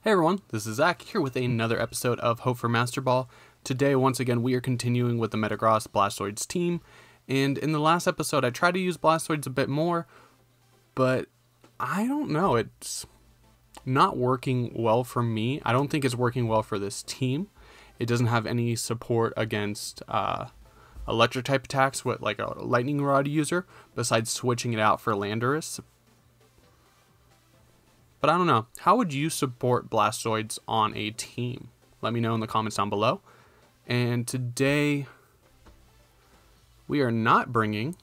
Hey everyone, this is Zach here with another episode of Hope for Master Ball. Today, once again, we are continuing with the Metagross Blastoise team, and in the last episode, I tried to use Blastoise a bit more, but I don't know, it's not working well for me. I don't think it's working well for this team. It doesn't have any support against electric type attacks with like a lightning rod user, besides switching it out for Landorus. But I don't know. How would you support Blastoise on a team? Let me know in the comments down below. And today, we are not bringing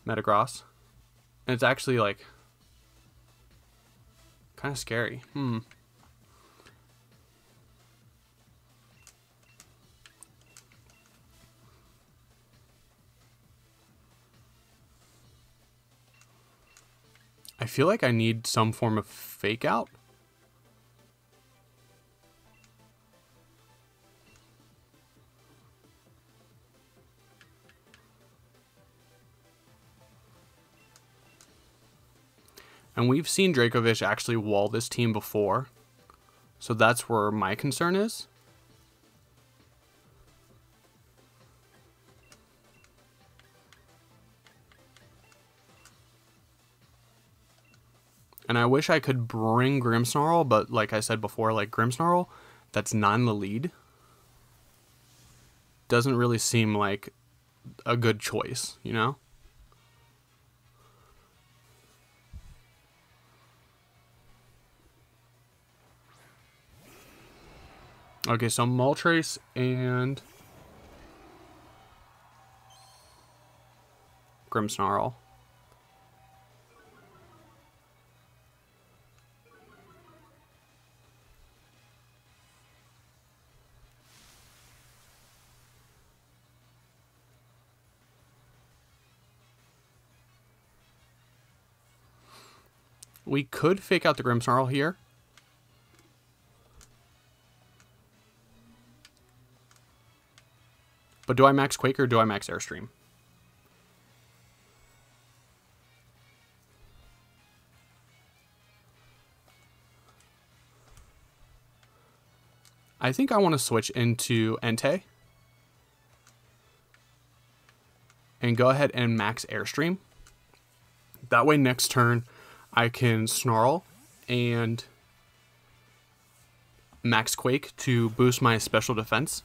Metagross. And it's actually like kind of scary. I feel like I need some form of fake out. And we've seen Dracovish actually wall this team before. So that's where my concern is. And I wish I could bring Grimmsnarl, but like I said before, like Grimmsnarl, that's not in the lead. Doesn't really seem like a good choice, you know? Okay, so Moltres and Grimmsnarl. We could fake out the Grimmsnarl here. But do I max Quake or do I max Airstream? I think I want to switch into Entei. And go ahead and max Airstream. That way next turn I can Snarl and max Quake to boost my special defense.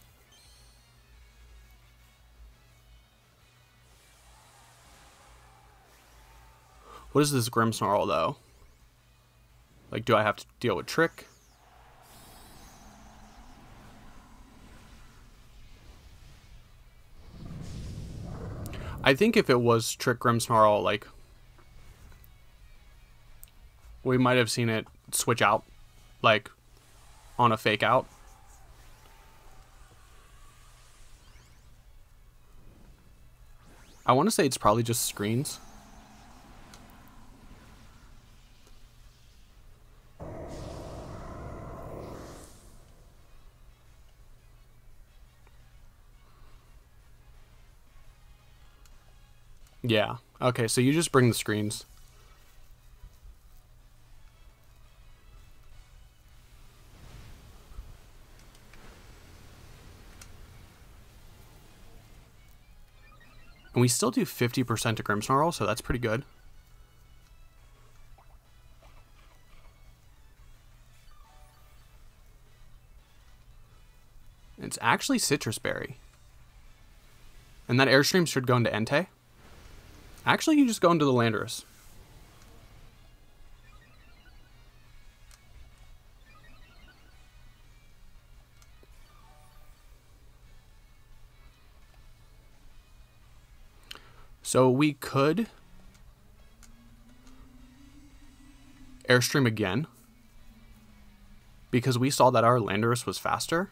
What is this Grimmsnarl though? Like, do I have to deal with Trick? I think if it was Trick Grimmsnarl, like, we might have seen it switch out, like, on a fake out. I want to say it's probably just screens. Yeah. Okay, so you just bring the screens. And we still do 50% to Grimmsnarl, so that's pretty good. It's actually Citrus Berry. And that Airstream should go into Entei. Actually, you just go into the Landorus. So we could Airstream again, because we saw that our Landorus was faster.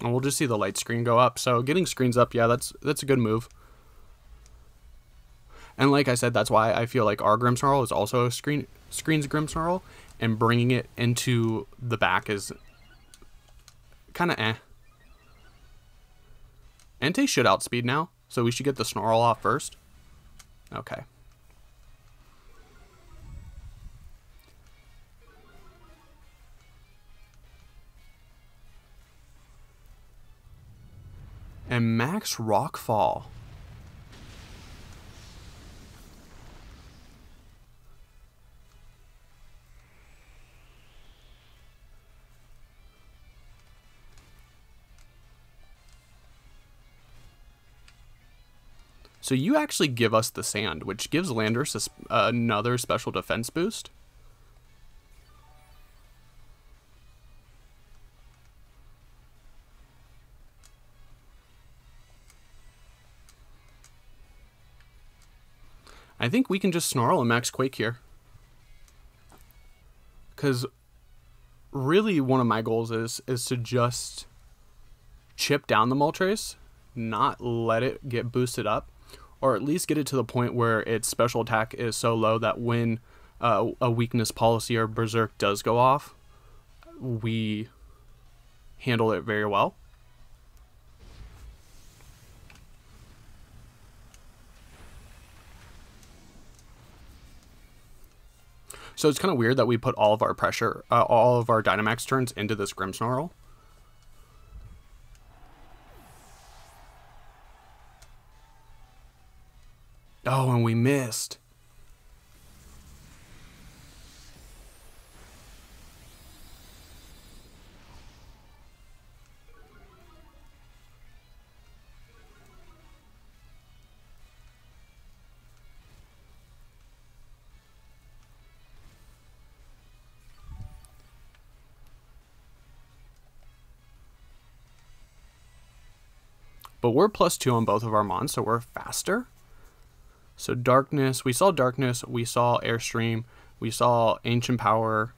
And we'll just see the light screen go up. So getting screens up, yeah, that's a good move. And like I said, that's why I feel like our Grimmsnarl is also screens Grimmsnarl. and bringing it into the back is kind of eh. Entei should outspeed now, so we should get the Snarl off first. Okay. And Max Rockfall. So you actually give us the Sand, which gives Landorus another special defense boost. I think we can just Snarl and Max Quake here. Because really one of my goals is to just chip down the Moltres, not let it get boosted up, or at least get it to the point where its special attack is so low that when a weakness policy or Berserk does go off, we handle it very well. So it's kind of weird that we put all of our pressure, all of our Dynamax turns into this Grimmsnarl. Oh, and we missed. But we're +2 on both of our mons, so we're faster. So Darkness, we saw Airstream, we saw Ancient Power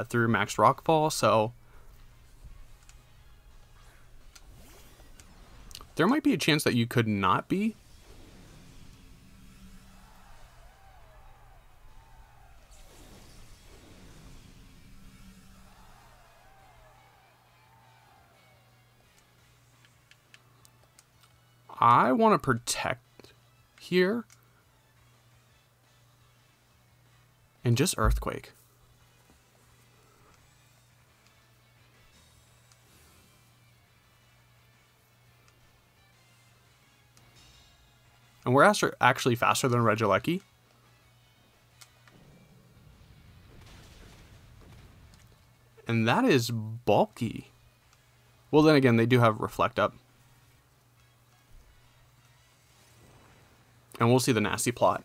through Max Rockfall, so there might be a chance that you could not be. I want to protect here. And just Earthquake. And we're actually faster than Regieleki. And that is bulky. Well, then again, they do have Reflect Up. And we'll see the nasty plot.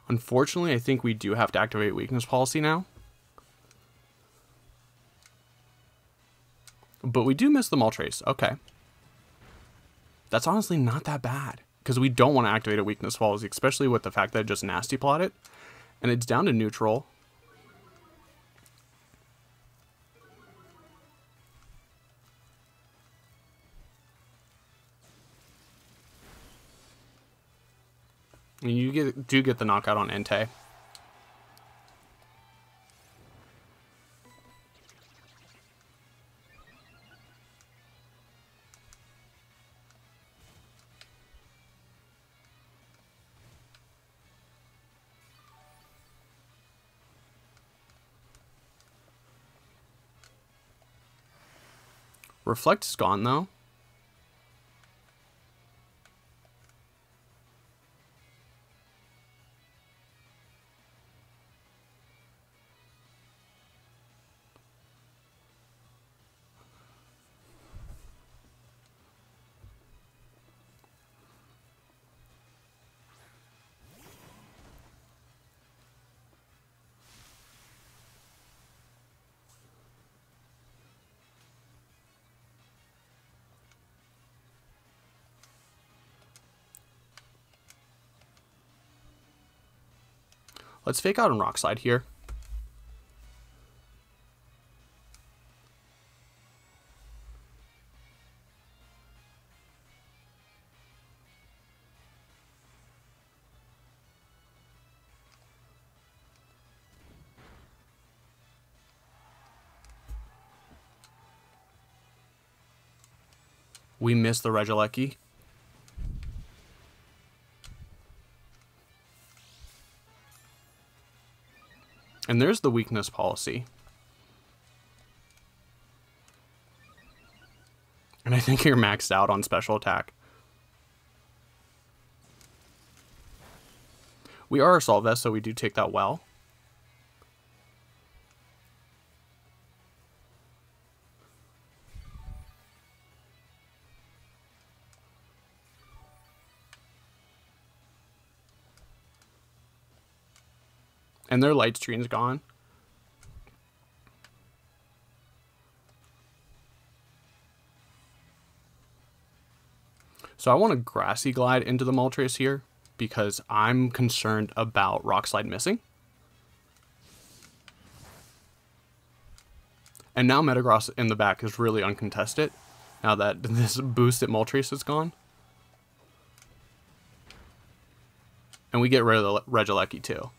Unfortunately, I think we do have to activate weakness policy now. But we do miss the Moltres. Okay. That's honestly not that bad. Because we don't want to activate a weakness policy, especially with the fact that it just nasty plot it. And it's down to neutral. And you do get the knockout on Entei. Reflect is gone though. Let's fake out on Rock Slide here. We missed the Regieleki. And there's the weakness policy. And I think you're maxed out on special attack. We are Assault Vest, so we do take that well. And their light screen's gone. So I want to Grassy Glide into the Moltres here because I'm concerned about Rock Slide missing. And now Metagross in the back is really uncontested now that this boost at Moltres is gone. And we get rid of the Regieleki too.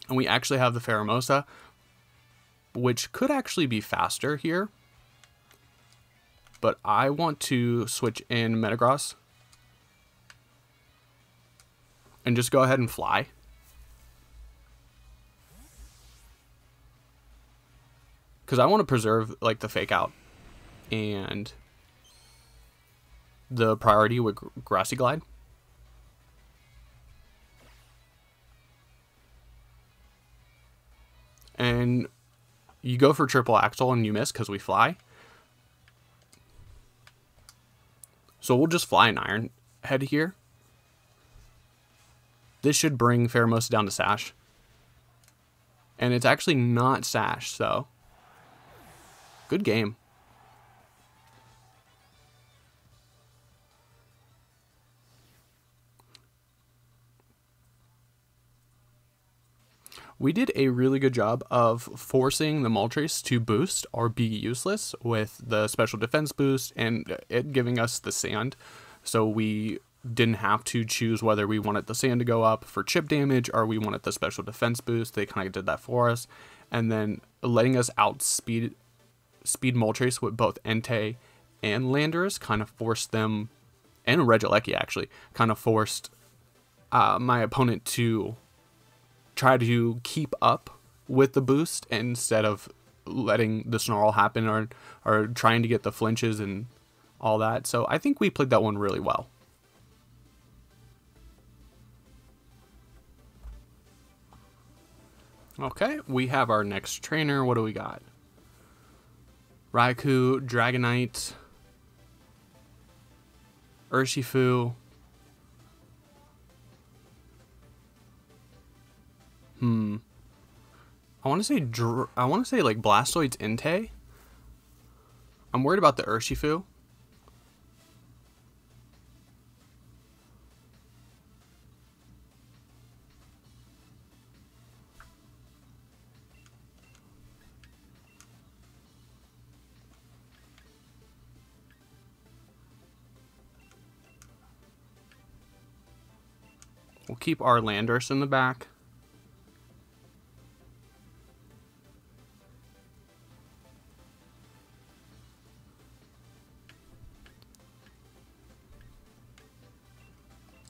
And we actually have the Pheromosa, which could actually be faster here. But I want to switch in Metagross. And just go ahead and fly. Because I want to preserve like the fake out. And the priority with Grassy Glide. And you go for triple axle and you miss because we fly. So we'll just fly an Iron Head here. This should bring Pheromosa down to Sash. And it's actually not Sash, so good game. We did a really good job of forcing the Moltres to boost or be useless with the special defense boost and it giving us the sand. So we didn't have to choose whether we wanted the sand to go up for chip damage or we wanted the special defense boost. They kind of did that for us. And then letting us outspeed Moltres with both Entei and Landorus kind of forced them, and Regieleki actually, kind of forced my opponent to try to keep up with the boost instead of letting the snarl happen or trying to get the flinches and all that. So I think we played that one really well. Okay, we have our next trainer. What do we got? Raikou, Dragonite, Urshifu. I want to say like Blastoise's Entei. I'm worried about the Urshifu. We'll keep our Landorus in the back.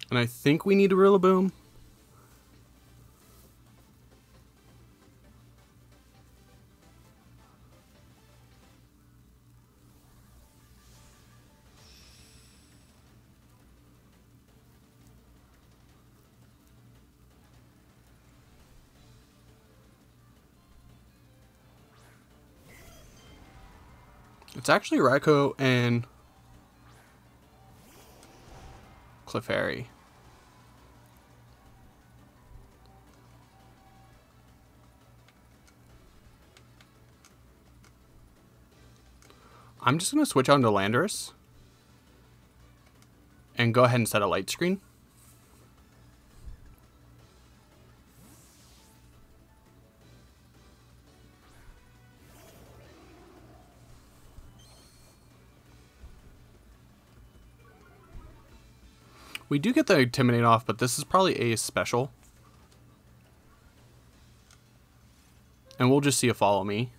And I think we need a Rillaboom. It's actually Raikou and Clefairy. I'm just going to switch on to Landorus and go ahead and set a light screen. We do get the Intimidate off, but this is probably a special. And we'll just see a Follow Me.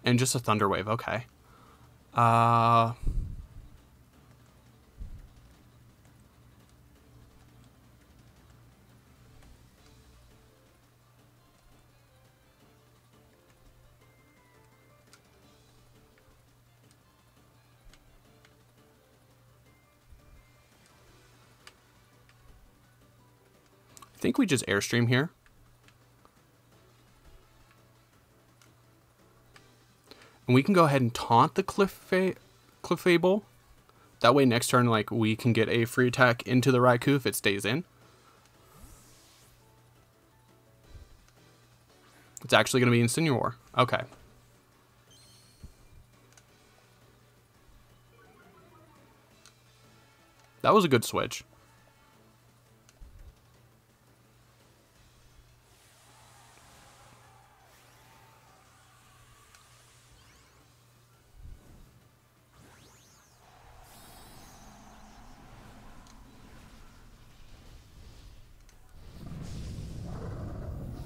And just a Thunder Wave, okay. I think we just Airstream here. And we can go ahead and taunt the Clefable. That way next turn, like, we can get a free attack into the Raikou if it stays in. It's actually going to be Incineroar. Okay. That was a good switch.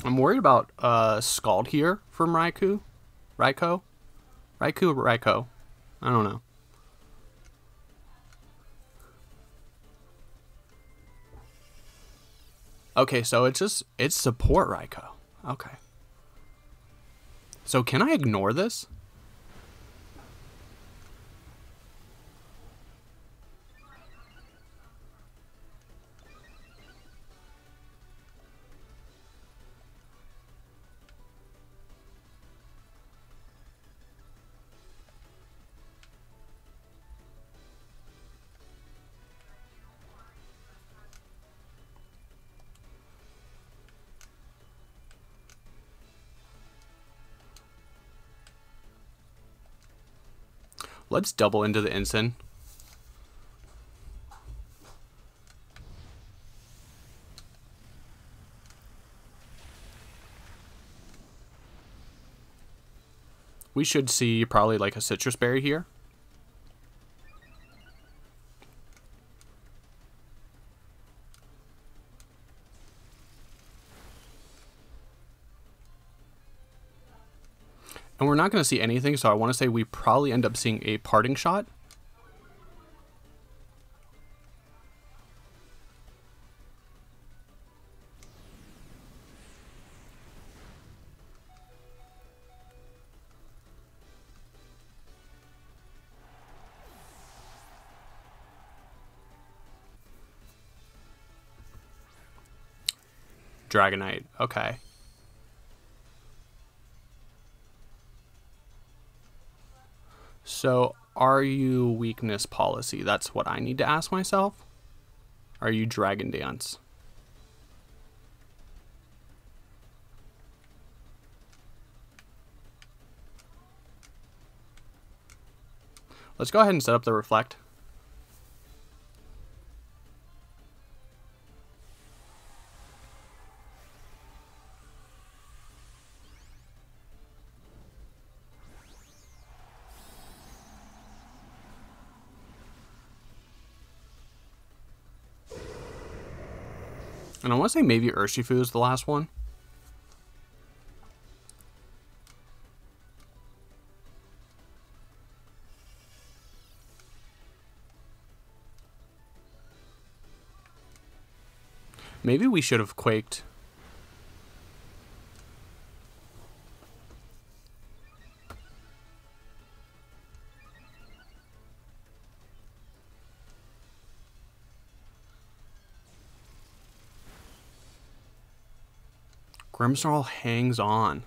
I'm worried about Scald here from Raikou. Raikou? Raikou. I don't know. Okay, so it's support Raikou. Okay. So can I ignore this? Let's double into the Incin. We should see probably like a Citrus Berry here. And we're not going to see anything, so I want to say we probably end up seeing a Parting Shot. Dragonite, okay. So, are you Weakness Policy? That's what I need to ask myself. Are you Dragon Dance? Let's go ahead and set up the Reflect. And I want to say maybe Urshifu is the last one. Maybe we should have Quaked. Grimmsnarl hangs on.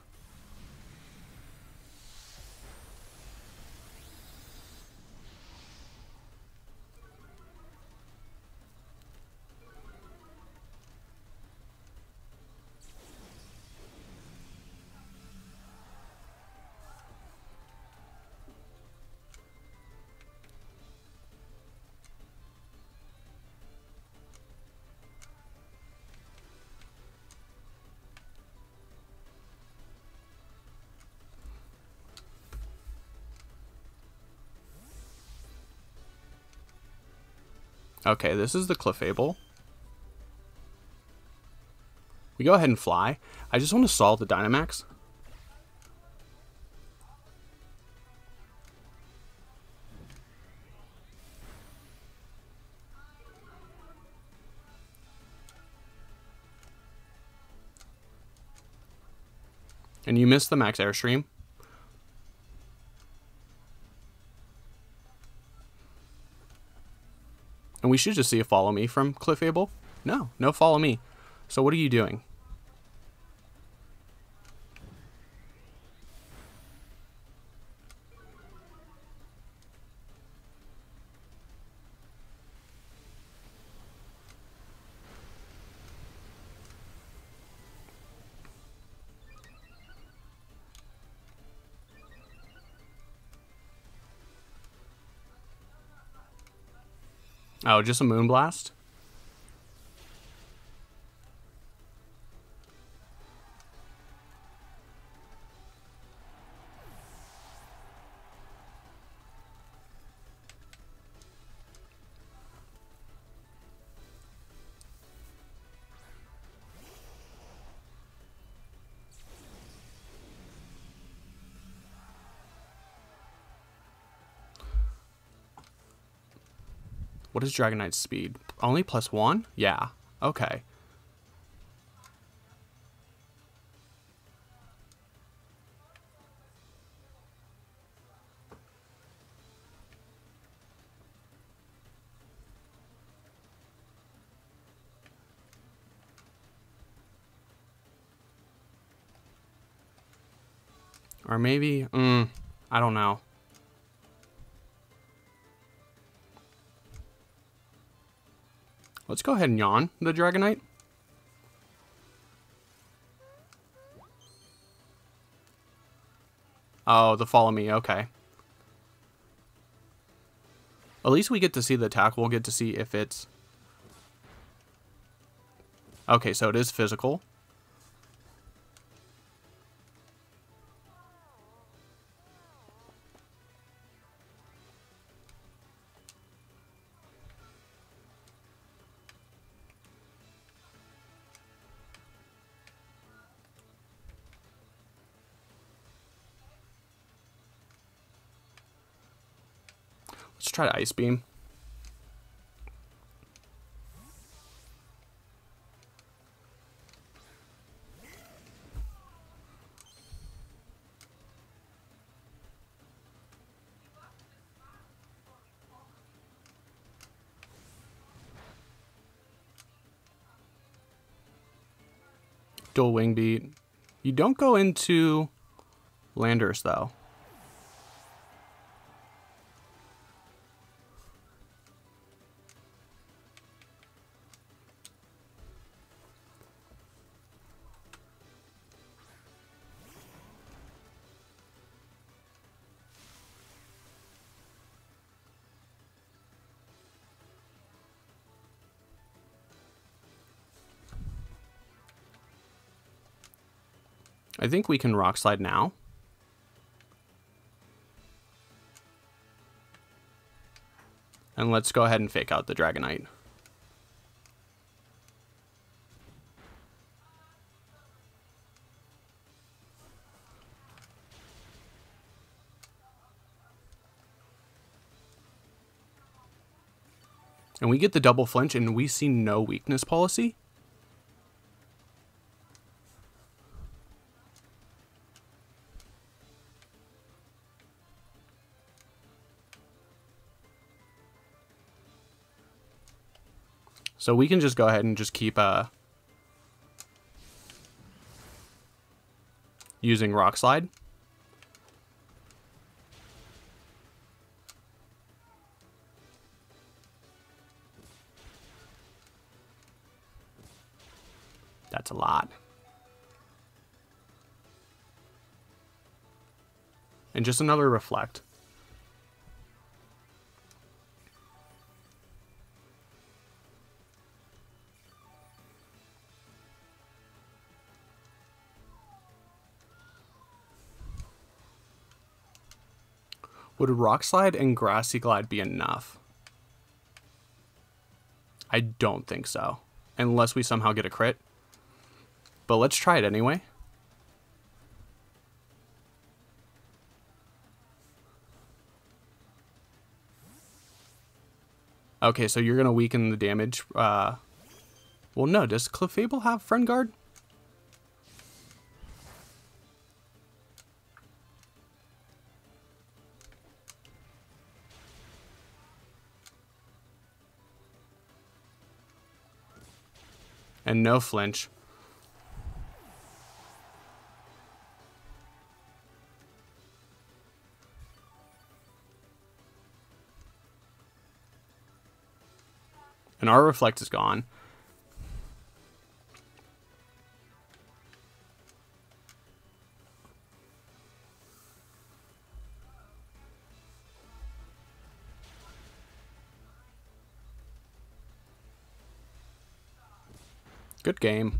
Okay, this is the Clefable. We go ahead and fly. I just want to solve the Dynamax. And you missed the max airstream. And we should just see a follow me from Clefable. No, no follow me. So what are you doing? Oh, just a Moonblast? What is Dragonite's speed? Only +1? Yeah. Okay. Or maybe, I don't know. Let's go ahead and yawn the Dragonite. Oh, the follow me, okay. At least we get to see the attack. We'll get to see if it's... Okay, so it is physical. Let's try to Ice Beam. Dual Wing Beat. You don't go into Landorus though. I think we can Rock Slide now. And let's go ahead and fake out the Dragonite. And we get the double flinch and we see no weakness policy. So we can just go ahead and just keep using Rock Slide. That's a lot. And just another Reflect. Would Rock Slide and Grassy Glide be enough? I don't think so. Unless we somehow get a crit. But let's try it anyway. Okay, so you're going to weaken the damage. Well, no. Does Clefable have Friend Guard? And no flinch. And our reflect is gone. Good game.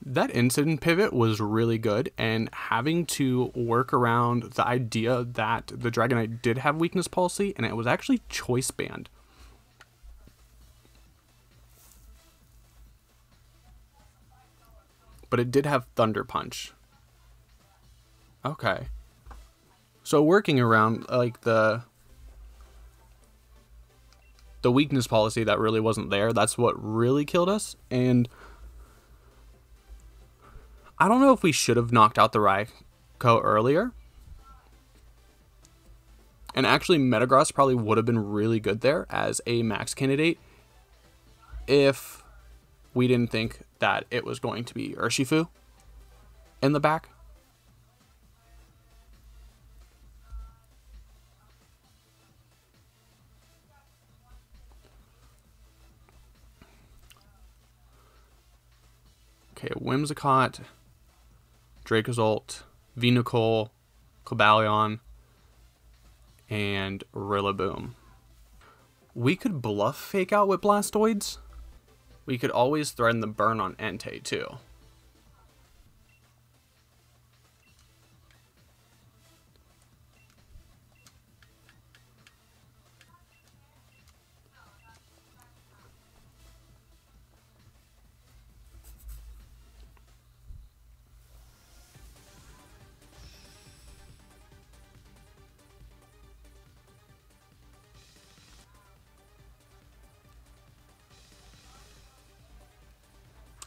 That incident pivot was really good, and having to work around the idea that the Dragonite did have weakness policy, and it was actually choice banned. But it did have Thunder Punch. Okay. So working around like the weakness policy that really wasn't there, that's what really killed us. And I don't know if we should have knocked out the Raikou earlier. And actually, Metagross probably would have been really good there as a max candidate if we didn't think that it was going to be Urshifu in the back. Okay, Whimsicott, Dracozolt, Venucle, Cobalion, and Rillaboom. We could bluff Fake Out with Blastoids. We could always threaten the burn on Entei too.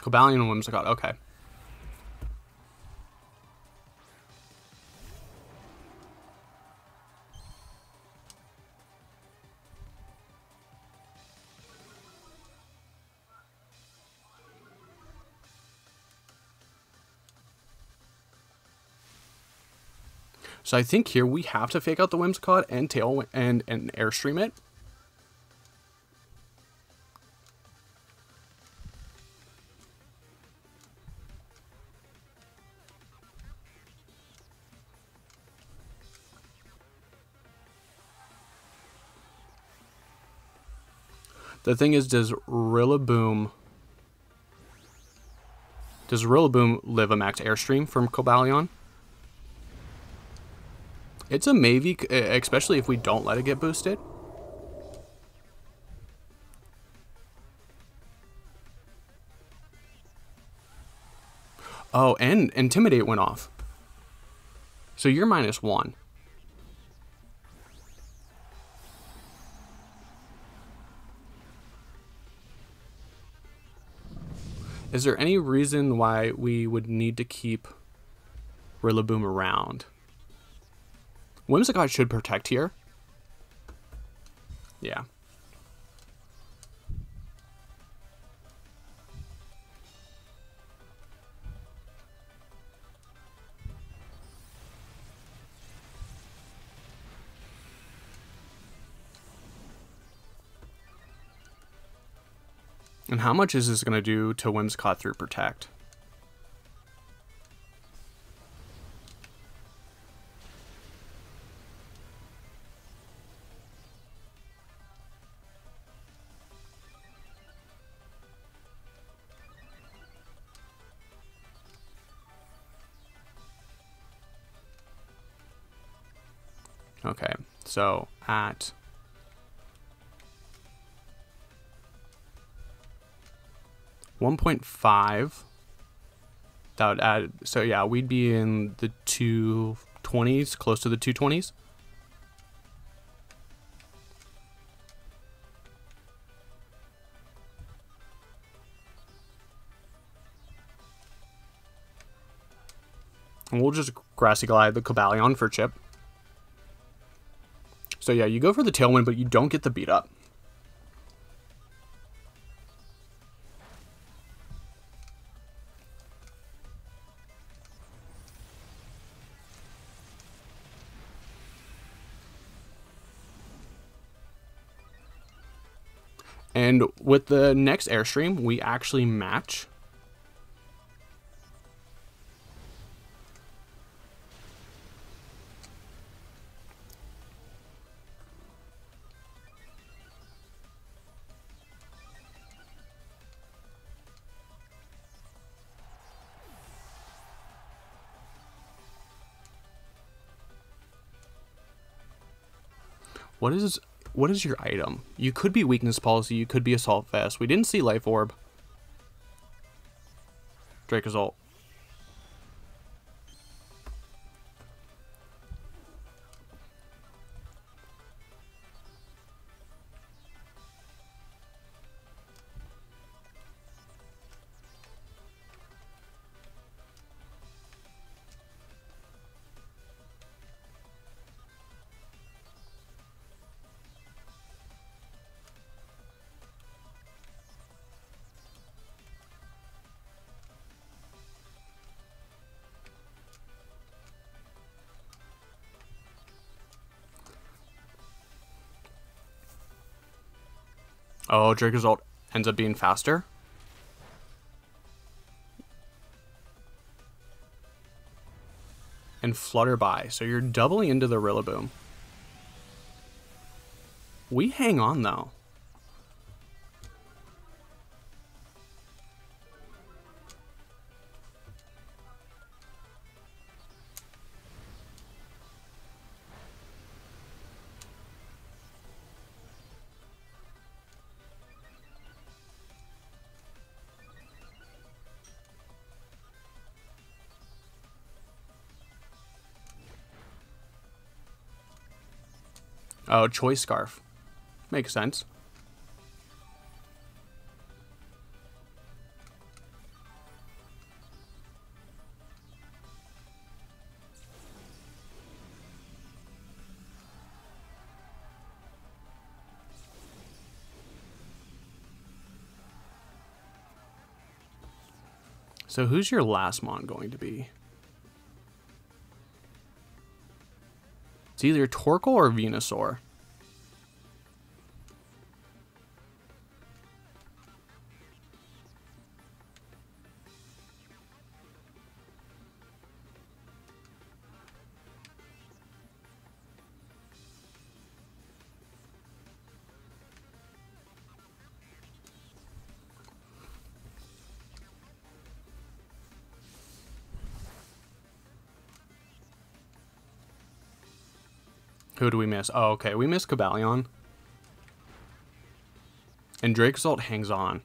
Cobalion and Whimsicott, okay. So I think here we have to Fake Out the Whimsicott and Tail and Airstream it. The thing is, does Rillaboom live a max Airstream from Cobalion? It's a maybe, especially if we don't let it get boosted. Oh, and Intimidate went off. So you're -1. Is there any reason why we would need to keep Rillaboom around? Whimsicott should protect here. Yeah. And how much is this going to do to Whimsicott through Protect? Okay, so at 1.5, that would add, so yeah, we'd be in the 220s, close to the 220s. And we'll just Grassy Glide the Cobalion for chip. So yeah, you go for the Tailwind, but you don't get the beat up. And with the next Airstream, we actually match. What is your item? You could be Weakness Policy, you could be Assault Vest. We didn't see Life Orb. Dracozolt. Oh, Dracozolt ends up being faster. And Flutterby, so you're doubling into the Rillaboom. We hang on, though. Oh, Choice Scarf. Makes sense. So who's your last mon going to be? It's either Torkoal or Venusaur. Who do we miss? Oh, okay. We miss Cobalion. And Dracozolt hangs on.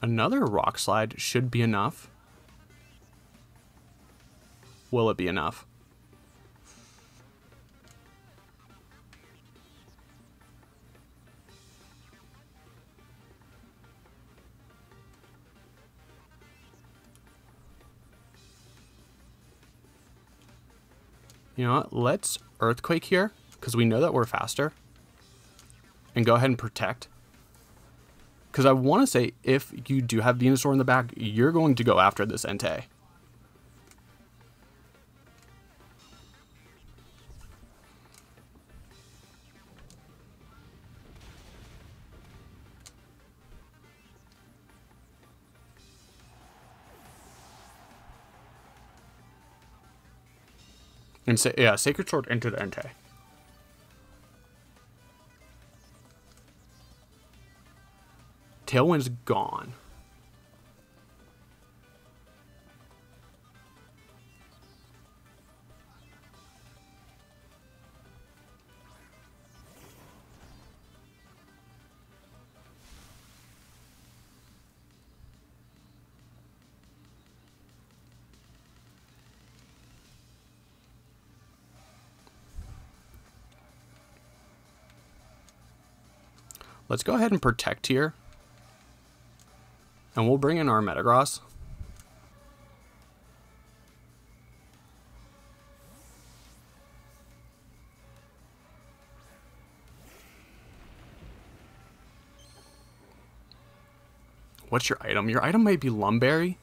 Another Rock Slide should be enough. Will it be enough? You know what? Let's Earthquake here, because we know that we're faster. and go ahead and protect. Because I want to say, if you do have Venusaur in the back, you're going to go after this Entei. And say, yeah, Sacred Sword into the Entei. Tailwind's gone. Let's go ahead and protect here. And we'll bring in our Metagross. What's your item? Your item might be Lumberry.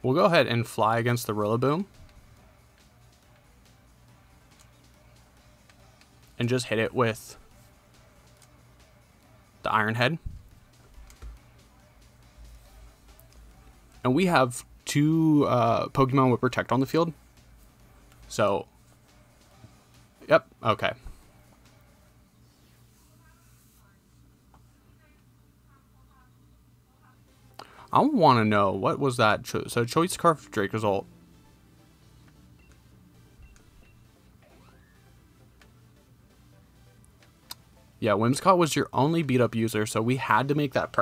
We'll go ahead and fly against the Rillaboom. And just hit it with the Iron Head. And we have two Pokemon with Protect on the field. So, yep, okay. I want to know, what was that? So, Choice Scarf Drake result. Yeah, Whimsicott was your only beat up user, so we had to make that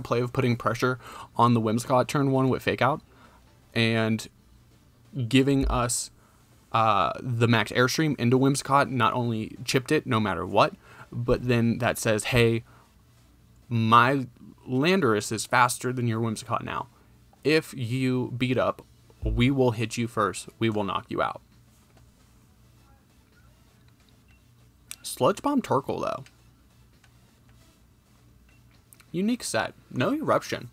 play of putting pressure on the Whimsicott turn 1 with Fake Out and giving us the max Airstream into Whimsicott. Not only chipped it no matter what, but then that says, hey, my Landorus is faster than your Whimsicott now. If you beat up, we will hit you first. We will knock you out. Sludge Bomb Torkoal, though. Unique set. No Eruption.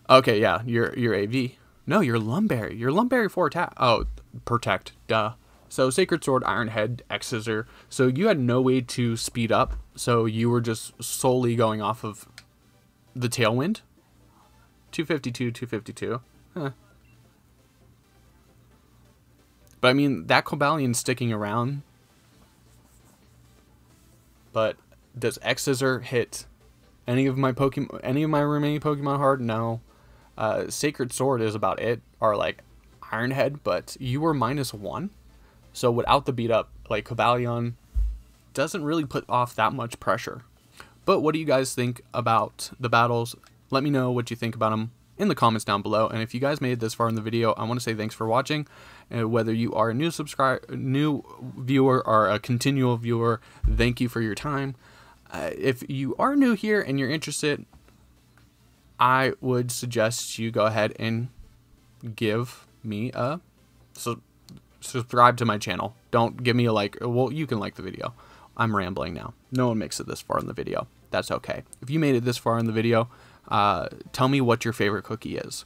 Okay, yeah, your AV. No, your Lumberry. Your Lumberry 4 attack. Oh, Protect. Duh. So Sacred Sword, Iron Head, X Scissor. So you had no way to speed up. So you were just solely going off of the Tailwind. 252, 252. Huh. But I mean, that Cobalion sticking around. But does X Scissor hit any of my Pokemon? Any of my remaining Pokemon hard? No. Sacred Sword is about it. Or like Iron Head, but you were -1. So without the beat up, like Cobalion doesn't really put off that much pressure. But what do you guys think about the battles? Let me know what you think about them in the comments down below. And if you guys made it this far in the video, I want to say thanks for watching. And whether you are a new viewer or a continual viewer, thank you for your time. If you are new here and you're interested, I would suggest you go ahead and give me a subscribe to my channel. Don't give me a like. Well, you can like the video. I'm rambling now. No one makes it this far in the video. That's okay. If you made it this far in the video, tell me what your favorite cookie is.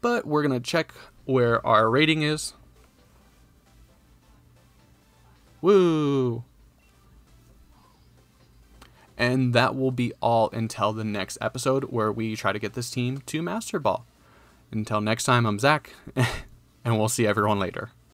But we're going to check where our rating is. Woo! And that will be all until the next episode where we try to get this team to Master Ball. Until next time, I'm Zach, and we'll see everyone later.